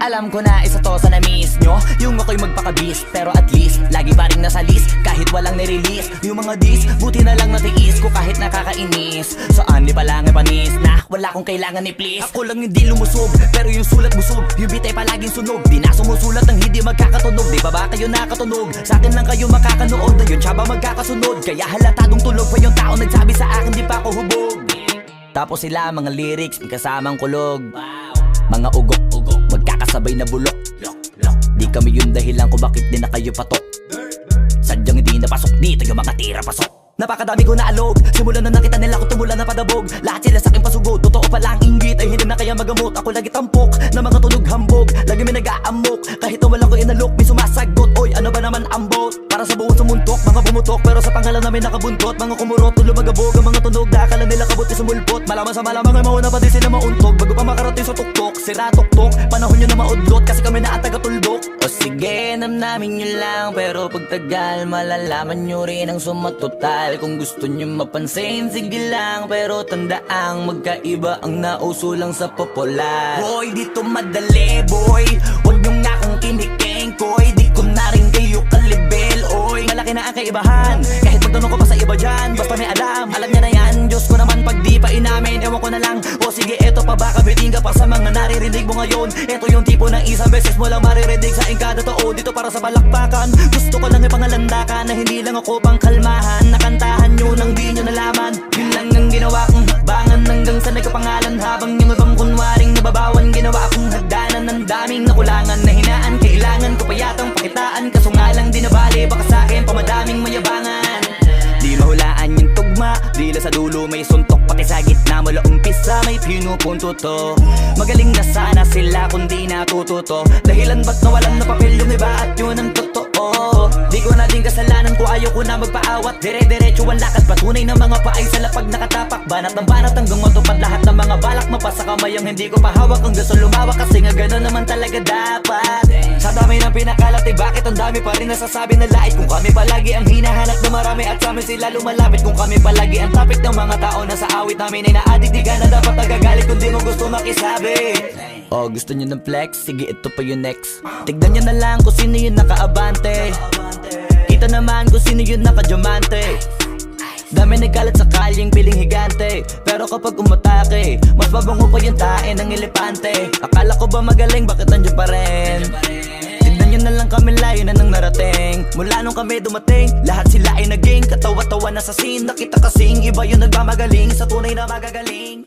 Alam ko na isa to sa na-miss nyo, yung ako'y magpakabis. Pero at least, lagi pa rin nasa list kahit walang nirelease. Yung mga dis, buti na lang natiis ko kahit nakakainis. Saan di palang panis na wala kong kailangan ni please. Ako lang hindi lumusog, pero yung sulat busog. Yung bitay palaging sunog, di na sumusulat ang hindi magkakatunog. Di ba ba kayo nakatunog? Sa akin lang kayo makakanood, ayun siya ba magkakasunod? Kaya halatadong tulog pa yung tao nagsabi sa akin di pa ako hubog. Tapos sila mga lyrics, may kasamang kulog. Mga ugok, magkakasabay na bulok. Di kami yung dahilan kung bakit di na kayo patok. Sadyang hindi napasok dito yung mga tira pasok. Napakadami ko na alog, simulan na nakita nila ko tumula na padabog. Lahat sila sa akin pasugod, totoo pala ang inggit ay hindi na kaya magamot. Ako lagi tampok, na mga tunog hambog. Lagi may nag-aamok, kahit na walang ko inalok. May sumasagot, oy ano ba naman ang bot? Para sa buong sumuntok, mga bumutok. Pero sa pangalan namin nakabuntot. Mga kumurot, tulo magabog. Ang mga tunog na akala nila kabuti sumulpot. Malaman sa malamang ay mauna pa din sila mauntog. Bago pa makarating sa tuktok, sira tuktok. Panahon nyo na maudlot, kasi kami na ang taga-tuldok. O sige, namnamin nyo lang, pero pagtagal malalaman nyo rin ang sumatotal. Kung gusto nyo mapansin, sige lang, pero tandaang magkaiba ang nauso lang sa popular. Boy, dito madali, boy. Huwag nyo nga akong kiniking, koy. Di ko na rin kayo kalibel, oy. Malaki na ang kaibahan, kahit magtanong ko pa sa iba dyan. Basta may alam niya na yan. Diyos ko naman pag di pa inamin, ewan ko na lang. O sige, eto pa baka biting ka pa sa mga naririnig mo ngayon. Eto yung tipo ng isang beses mo lang maririnig sa kada taon. Dito para sa balakbakan, gusto ko lang ipangalandakan na hindi lang ako pang kalmahan. Nakantahan nyo nang di nyo nalaman. Yun lang ang ginawa kong hakbangan hanggang sa nagkapangalan. Habang yung ibang kunwaring nababawan, ginawa akong hagdanan ng daming nakulangan na hinaan. Kailangan ko pa yatang pakitaan, kaso nga lang di nabali. Baka sa akin pamadaming mayabangan. Di mahulaan yung tugma, dila sa dulo may suntok. Pati sa gitna mula umpisa may pinupunto to. Magaling na sana sila kung di natututo. Dahilan ba't nawalan na papel yung iba at yun ang totoo. Di ko na din kasalanan ko, ayaw ko na magpaawat. Dire-diretso ang lakad, patunay ng mga paay sa lapag nakatapak. Banat ng banat hanggang matupad lahat ng mga balak. Mapasa kamay ang hindi ko pahawak ang gusto lumawak. Kasi nga gano'n naman talaga dapat. Sa dami ng pinakalat, bakit ang dami pa rin nasasabi na lait? Kung kami palagi ang hinahanap na marami at sa amin sila lumalapit. Kung kami palagi ang topic ng mga tao na sa awit namin ay na-addict. Di ka na dapat nagagalit kung di mo gusto makisabi. Oh, gusto nyo ng flex? Sige, ito pa yung next. Tignan nyo na lang kung sino yung nakaabante. Kita naman kung sino yung nakadiamante. Dami nagkalat sa kalyeng piling higante. Pero kapag umatake, mas mabango pa yung tae ng elepante. Akala ko ba magaling, bakit nandiyan pa rin? Tignan nyo na lang kami, layo na nang narating. Mula nung kami dumating, lahat sila ay naging katawa-tawa na sa scene. Nakita kasing iba yung nagmamagaling sa tunay na magagaling.